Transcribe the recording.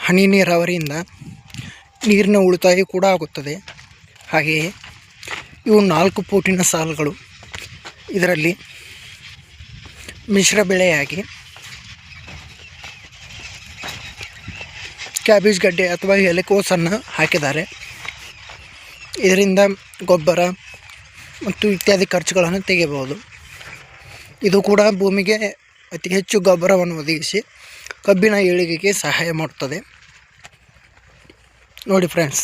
ಹನಿ ನೀರಾವರಿಯಿಂದ ನೀರಿನ ಉಳಿತಾಯ ಕೂಡ ಆಗುತ್ತದೆ. ಹಾಗೆಯೇ ಇವು 4 ಫೂಟಿನ ಸಾಲುಗಳು. ಇದರಲ್ಲಿ ಮಿಶ್ರ ಬೆಳೆಯಾಗಿ ಕ್ಯಾಬೇಜ್ ಗಡ್ಡೆ ಅಥವಾ ಎಲೆಕೋಸನ್ನು ಹಾಕಿದ್ದಾರೆ. ಇದರಿಂದ ಗೊಬ್ಬರ ಮತ್ತು ಇತ್ಯಾದಿ ಖರ್ಚುಗಳನ್ನು ತೆಗೆಯಬಹುದು. ಇದು ಕೂಡ ಭೂಮಿಗೆ ಅತಿ ಹೆಚ್ಚು ಗೊಬ್ಬರವನ್ನು ಒದಗಿಸಿ ಕಬ್ಬಿನ ಏಳಿಗೆಗೆ ಸಹಾಯ ಮಾಡುತ್ತದೆ. ನೋಡಿ ಫ್ರೆಂಡ್ಸ್.